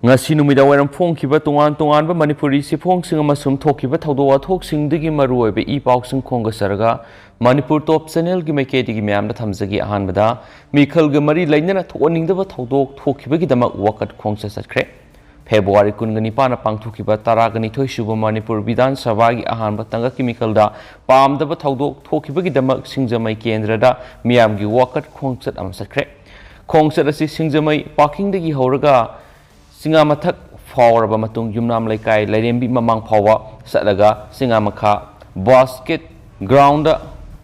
ngasi numida wairam phongkiba tongan ba Manipuri sifhongsing amasum thokiba thawdo wathoksingdigi maruoibe I pausing khonga saraga Manipur top channel gi maikedi gi myam da thamjagi ahanbada mikhal ga mari lainana thoningdaba thawdok thokibagi dama wakat khongsa satkre February 19 na pangthokiba taragani thoisuba Manipur Vidhan Sabha gi ahanba tanga ki mikhal da pamdaba thawdok thokibagi dama singjamai kendra da myam gi wakat khongsat am satkre khongsat asi singjamai parking dagi horaga Singamathak Fawaraba Matung Yumnam Laikai Lairembi Mamang Pawa Satlaga Singamakha Basket Ground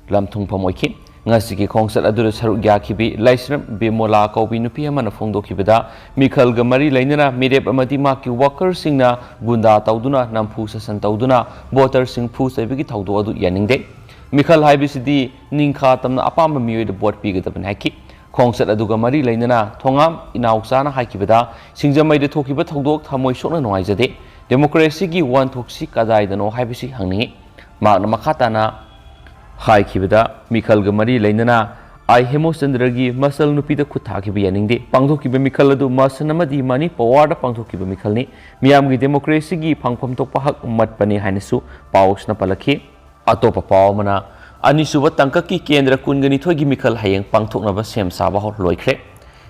Lamtung Pamoiki Ngasiki Kongsat Adura Saruk Yakibi Laisram Bimola Kobi Nupi Amana Fondo Kibida Mikhal Gamari Lainana Mirep Amadi Maki Walker Singna Gunda Tauduna Nampu Sasan Tauduna Boter Sing Pu Sabiki Taudu Adu Yaningde Mikhal Haibisidi Ningka Tamna Apam Mui the board Pigataban Haki Kongsat aduga mari lainana thongam inausana haikibada singjamai de thokiba thodok thamoi sokna noaijade democracy gi wan thoksi kadai dano haibisi hangni magna makhatana haikibada mikhal ga mari lainana ai hemochandra gi masal nupi da khutha ki bianingde pangthokiba mikhal adu masanamadi mani power da pangthokiba mikhalni miam gi democracy gi phangpham tokpa hak matpani hainasu pausna palakhi atopa pawmana Anisuba Tankaki Kendra Kungani Togi Mikhal Hayang Pangtoknaba Sem Sabah Loikre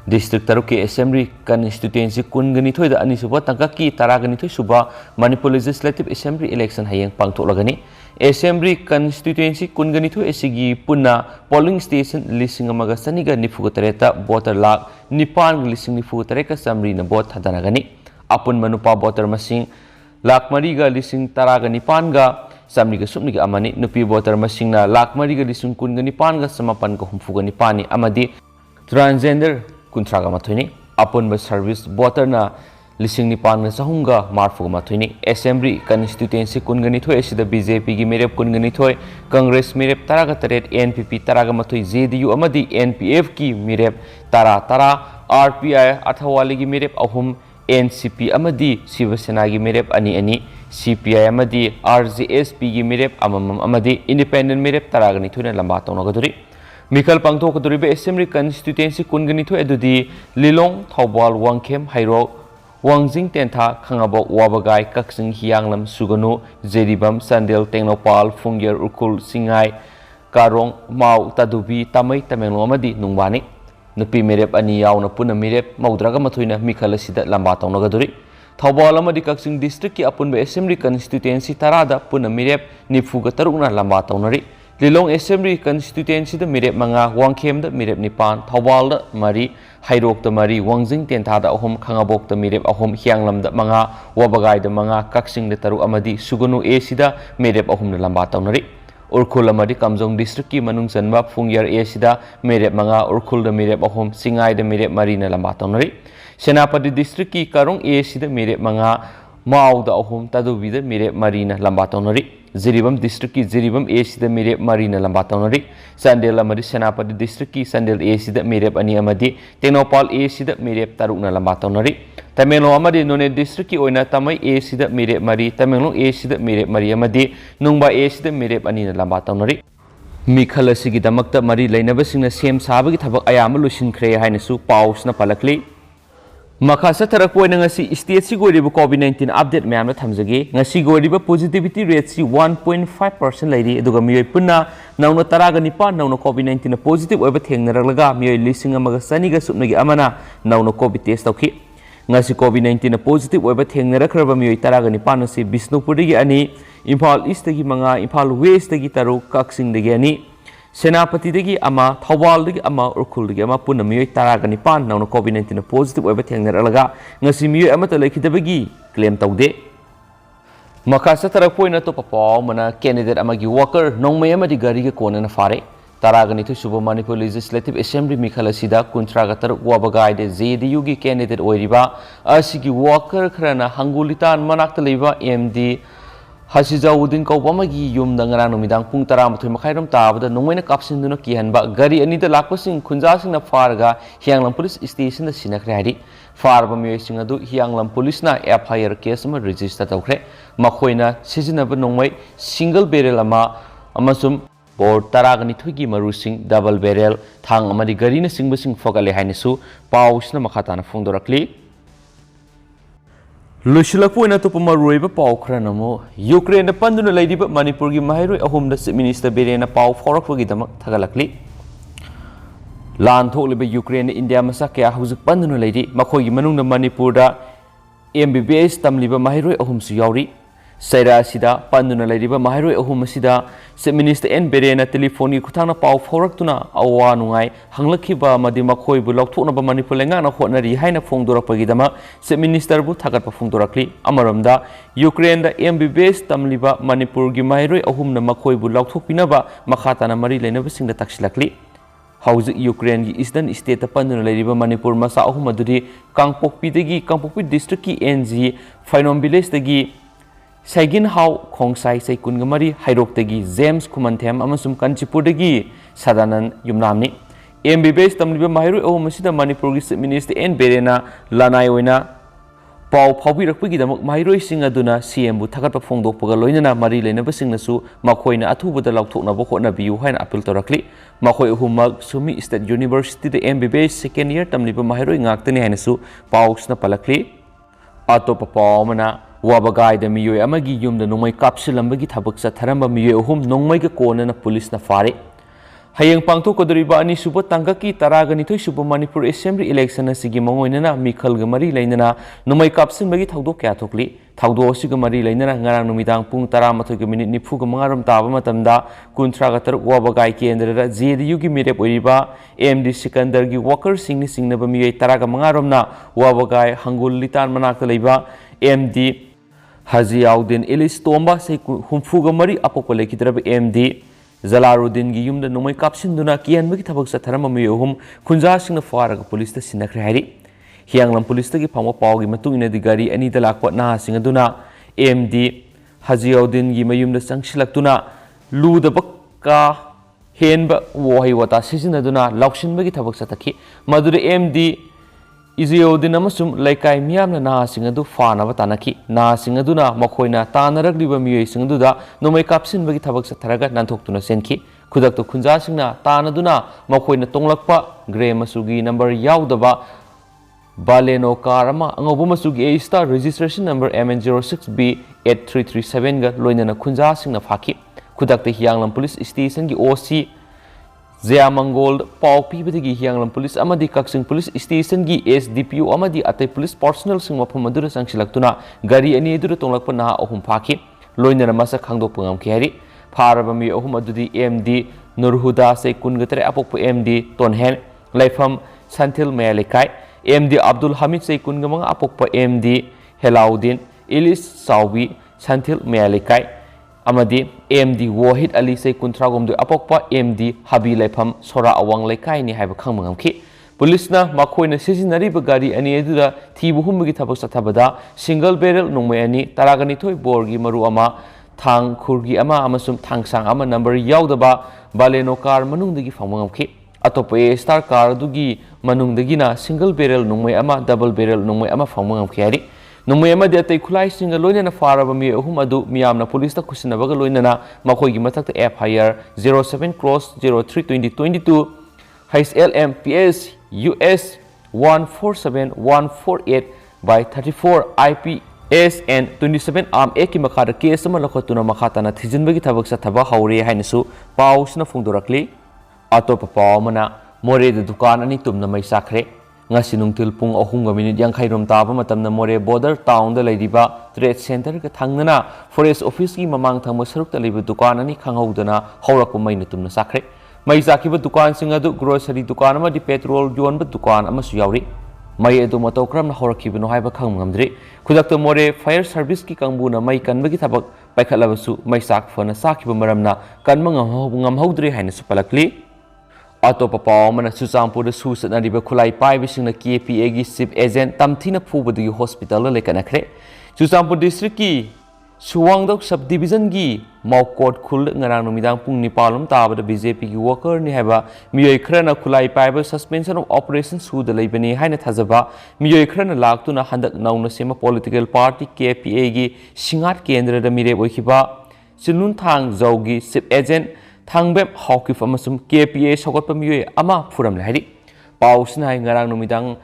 District Taruki Assembly Constituency Kungani Toy the Anisuba Tankaki Taragani to Suba Manipur Legislative Assembly Election Hayang Pangtolagani Assembly Constituency Kungani to Esigi Puna Polling Station Lising Magasaniga Nifugatareta Voter Lag Nipan Lising Nifugatareka Samri na Bot Hadanagani Apun Manupa Voter Masing Lak Mariga Lising Taraga Nipanga Samniga Sumniga Amani Nupi Voter Masingna Lak Mariga Lisung Kungani Panga Samapan Humfugani Pani Amadi Transgender Kuntraga Matuni Upon the Service Voter na Lising Nipan Sahunga Marfu Matuni Assembly Constituency Kungani Toy the BJP Gimerep Kungani Toy Congress Mirep Taraga Taret NPP Taraga Matui ZDU Amadi NPF Ki Mirep Tara RPI Athawali Mirep Ahum NCP Amadi Sivasena Mirep Ani CPI Amadi RJSP gi Mirep Amam Amadi Independent Mirep Taragani Tuna Lambato Nagaduri Mikhal Pangto Kaduribe Assembly Constituency Kungani to Edudi Lilong Thawbal Wangkem Hairo Wangjing Tentha Khangabo Wabagai Kaksing Hianglam Suganu Zeribam Sandel Tengnopal Fungyer Ukul Singai Karong Mau Tadubi Tamai Tamelo Amadi Nungwani Nupi Mirep Ani Yauna Puna Mirep Maudraga Matuina Mikhal Sida Lambato Nagaduri Thawbal amadi Kaksing District ki apunba Assembly Constituency tarada puna mirep nifuga tarukna lamba taunari Lilong Assembly Constituency da mirep manga Wangkem da mirep nipan Thawbal da mari Hairok da mari Wangjing Tentha da ahum Khangabok da mirep ahum Hianglam da manga Wabagai da manga Kaksing da taruk amadi Suganu A sida mirep ahum na lamba taunari Urkhul amadi Kamjong District ki manung chanba Fungyar A sida mirep manga Urkhul da mirep ahum Singai da mirep mari na lamba taunari Senapati District ki Karong A sida mirep manga Mau da ahum Tadubi da mirep marina lamba taunari Ziribam District ki Ziribam A sida mirep marina lamba taunari Sandel amadi Senapati District ki Sandel A sida mirep ani amadi Tenopal A sida mirep tarukna lamba taunari Tamelo amadi None District ki oina Tamai A sida mirep mari Tamelo A sida mirep mari amadi Nungba A sida mirep ani na lamba taunari Mikhal asigi damakta mari lainabasingna sem sabagi thabak ayama lusinkhre hainasu pausna palakli Makasa tarakpo na ngasi state si goriba COVID-19 update mayam na thamjagi ngasi goriba positivity rate si 1.5% lairi aduga miyoi punna nauna taraga nipa nauna COVID-19 na positive oiba thengnaraglaga miyoi lising amaga saniga supnagi amana nauna COVID test tawki ngasi COVID-19 na positive oiba thengnarakraba miyoi taraga nipa na si Bisnupurdagi ani Imphal East dagi manga Imphal West dagi taruk Kaksing dagi ani Senapati dagi ama Thawbal dagi ama Urkhul dagi ama puna miyoi taraga nipan nauna COVID-19 na positive oiba thengnaraglaga ngasi miyoi amata laikidabagi claim tawde Makasa tarakpo na to papaw mana candidate amagi worker nongmay amadi gari ga kona na fare taraga nito suba Manipur Legislative Assembly Mikhal asida kuntraga taruk wabagai de ZDU gi candidate oiriba asigi worker khrana hangulitan manakta leiba MD Hasijawudin Kaubamagi Yum Dangarano Midang Pung Taramatui Makairam Tabada Nongwena Kapsinduna Kihanba Gari Anita Lakpasing Kunjasing na Farga Hianglam Police Station the Sinakri Farba Muyasing Adu Hianglam Police na FIR case ma register Tokre Makoina Sizinaba Nongway single barrel amasum or Taragani Twigi Marusing double barrel Tang Amadi Garina Singbasing Fogale Hainesu Paus na Makatana Tourakli Lushilakpoina to Pomaruiba Pau Kranamo, Ukraine the Panduna Lady but Manipuri Maheiloi ahum the Minister Berena Pau Forakogidam Thamlakli. Land Toliba Ukraine India Masaka who's a Panduna Lady, Makoy Manung Manipura, MBBS Tamliba Maheiloi ahum Suyauri. Saira Sida, Panduna Ladiba Maheiloi ahum Sida, Set Minister N Berena telephone Kutana Pau Foraktuna, Awanungai, Hanglakiba Madimakoi Bulok Tonaba Manipulanga, Honari Haina Fondora Pagidama, Set Minister Butakat Tourakli, Amaramda, Ukraine the MBBS Tamliba Manipur Gimairoi ahum Namakoi Bulok Topinaba, Makatana Mari Lenavasing the Thamlakli. House Ukraine Eastern State Panduna Ladiba Manipur Masa Ahumaduri, Kangpokpi District NG, Finom Village Dagi. Saigin How Kongsai Saikungamari Hairok James Kumantem Amasum Kanchipur Sadanan Yumnamni MBBS Tamliba Maheiloi ahum Masida Manipur Minister N Berena Lanai Pau Paubirakpigidamok Maheiloi Singaduna CM bu Thagatpa Fongdokpaga Loinana Mari Lenabasingnasu Makoina Athubuda Lautoknaba Hotnabiyu haina appeal Tourakli Makoi ahummak Sumi State University the MBBS second year Tamliba Maheiloi ngaktani hainasu Pausna Palakli Atopa Paumana Wabagai the Miyo Amagi Yum the Nomai Kapsilambagi Tabaksa Taramba Miyo whom Nomaiga Kona Police Nafari. Hayang Pangto Kodribani Super Tangaki Taraganito Super Manipur Assembly election Sigimonina, Mikal Gamari Lainana, Nomai Kapsin Bagi Taudo Katokli, Taudo Sigamari Lainana, Ngaran Numidang Pung Taramatogamini Nipugamangaram Tavamatanda, Kuntragatar Wabagai Kendra, Zed Yugi Mirep Uriba, AMD Sikandargi Walker Singni Singnabami Taragamangaramna, Wabagai Hangul Litan Manakaliba, AMD Haziauddin Ilis Tomba say Humfuga Mari Apopole Kitrab MD Zalaruddin Giyum the Nomai Kapsin Duna Kian Mikitabak Sataramamuhum Kunjasing the Faraga Police the Sinakri Hianglam Police the Pama Pau Matuna the Gari and the Lakwa Na Singaduna MD Haziauddin Gimayum the Sangshilatuna Lu the Baka Henba Wahiwata Season Aduna Lakshin Mikitabak Sataki Madura MD Iziodin Amasum Laikai Miam Na Singadu Fana Tanaki, Na Singaduna, Makoina, Tanaragliba Mui Singaduda, no make up sin Vigitabak Sataraga, Nantok to Nasenki, Kudak to Kunjasina, Tanaduna, Makoina Tonglakpa, Grey Masugi number Yaudaba, Baleno Karama, Angobumasugi A star registration number MN06B8337, Loinana Kunjasina Faki, Kudak the Hyanglam Police Station OC. Zia Mangold, Pau Pibati Hyanglam Police, Amadi Kaksing Police Station Gi SDPU Amadi Ate Police Personal Singwapamadura Sangsilaktuna, Gari and Edur Tonglakpana Ohum Paki, Loina Masa Kangdo Pungam Keri, Parabami Ohumadudi MD, Nurhuda Se Kungatre Apopo MD, Tonhen, Wapham Santil Mealikai, MD Abdul Hamid Se Kungamang Apopo MD, Helaudin, Ilis Saubi, Santil Mealikai. Amadi MD Wahid Ali say Kuntragom de Apokpa MD Habi Wapham Sora Awang Laikai ni Haiba Kangmangamki. Police na Makoina Sisinari Bagari and Edura Tibuhumigi Tabasatabada, single barrel Nomeani, Taraganitoi Borgi Maruama, Tang Kurgi Ama Amasum Tangsang Ama number Yaudaba, Baleno car Manungdagi Famangamki. Atope star car Dugi Manungdagina, single barrel Nome Ama, double barrel Nome Ama Famangamki. Numema de Kulai Singa Loina Farabami Humadu Miamna Police the Kusinavaga Loinana Makogi Matak FIR 07 Cross 03 2022 Hais LMPS US 147148 by 34 IPS and 27 Eki Makara case Malakotuna Makatana Tizinbagi Tabak Sataba Hauri Hainisu Pausna Fundurakli Atopa Paumana More the Dukan and Itum Namai Sakre. Ngasinung tilpung ahunga minute yang khairom taba matamna more border town the Ladiba Trade Center ka thangna forest office ki mamang thangma saruk ta leiba dukan ani khanghaudana haurak maina tumna sakre mai zakiba dukan singa du grocery dukan ama di petrol yonba dukan ama su yauri mai edu matokram na haurakibno haiba khangmamdri khudakta more fire service ki kangbuna mai kanbagi thabak paikhatlabasu mai sak fona sakiba maramna kanmanga ngamhaudri haina su palakli Atopa Paumana Susampur the Susan and Kulai Pai wishing the KPA ship agent Tamtina Puba the hospital Lekanakre. Susampur district ki Suwangdok subdivision gi Maukot Kul Naranumidang Pung Nipalum Taba the BJP worker Nihaba Mioikrana Kulai Pai suspension of operations who the Labani Hainat Hazaba Mioikrana Laktuna Handak Nauna Sema political party KPA gi Singat Kendra the Mire Wikiba Sinun Tang Zogi ship agent Tangbeb Hawkif Amasum KPA Sogot Pamue Ama Puram Ladi. Pausna Ngarang Numidang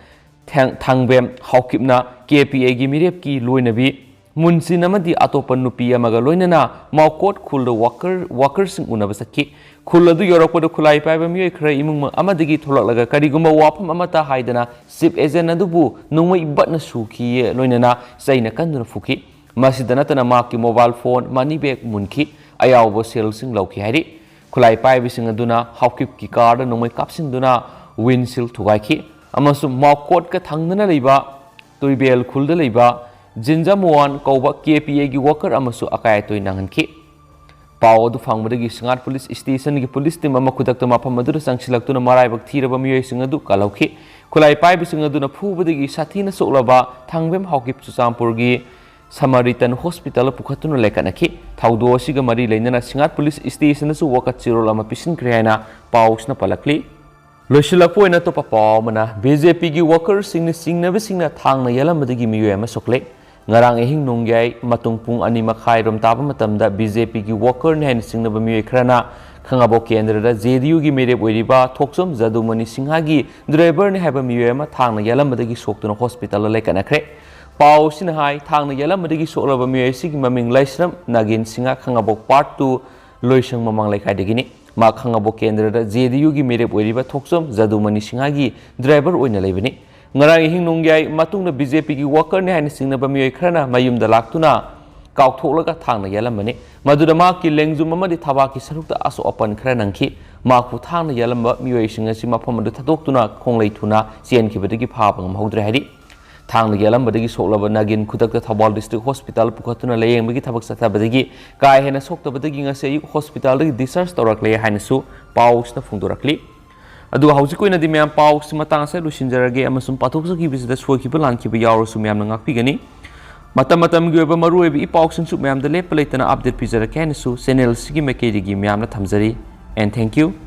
Thangbem Haukipna KPA gi mirep ki loinabi Munsin amadi atopan nupi amaga loinana Maukot Kulda workers unabasaki Kuladu Yorokoda Kulai Paiba Mui Kra Imum Amadigi Tolaga Kariguma Wapham Amata Haidana Sip Ezen Adubu Numai Batna Suki Loinana Saina Kanduna Fuki Masidanatana Maki mobile phone money bag munki Ayawa sales in Loki Hari Kulai Paibi Singaduna Haukip ki card Numai Kapsinduna Winsil Tuwaiki Amasu Maukot Katangana Liba Tuibel Kulda Liba Jinja Muan Kauba KPA gi worker Amasu Akai Toy Nanganki Pau du Fangmadi Singat Police Station gi police team Amakudak Mapamadu Sangsilaktuna Marai Baktira Bamui Singadu Kalauki Kulai Paibi Singaduna Pubadi Satina Solaba Tangbem Haukip Susampurgi Samaritan Hospital Pukatuna Lekanaki Taudo Sigamari Lena Singat Police Station su Wakachiro Lama Pisin Kriana Paus na Palakli Loshilakpo ina to papa mana BJP gi workers singna bisingna thangna yalamadi gi miyo ma sokle ngarang ehing nongyai matung pung ani makhai rom taba matamda BJP gi worker ne han singna ba miyo khrana khangabo kendra da JDU gi mere boiriba thoksom jadumani singha gi driver ne haba miyo ma thangna yalamadi gi soktuna hospital lekana khre Pau sin hai thangna yalamadi gi soklaba miyo sig maming laisram nagin singa khangabo part 2 loisang mamang lekai degini ma khangabo kendra da JDU gi mere boiriba thoksom jadumani singha gi driver oina leibani ngarang hing nongyai matungna BJP gi worker ne han singna ba miyo khrana mayum da laktuna kauktholaga thangna yalamani maduda ma ki lengjum amadi thaba ki sarukta aso open khra nangki ma ku thangna yalamba miyo singa si mafam adu thadoktuna khonglei thuna chen khibadagi phapang maudre hari Thang Yalambadi Solava Nagin Kutaka Tabal District Hospital Pukatuna Layang Migi Tabak Satabadigi Kai Hena Sokta Badigi say Hospital Discharge Tourakli Hanasu Paus na Tourakli Adu Hausiku in the Miam Paus Matanga Lucinjarage Amasum Patuki visitors for Kibalan Kibayar Sumiam Pigani Matamatam Guba Maru Paus and Sumiam the Lepalaitana update Pizza Canisu Senel Sigi Makedi Miam Tamzari and thank you.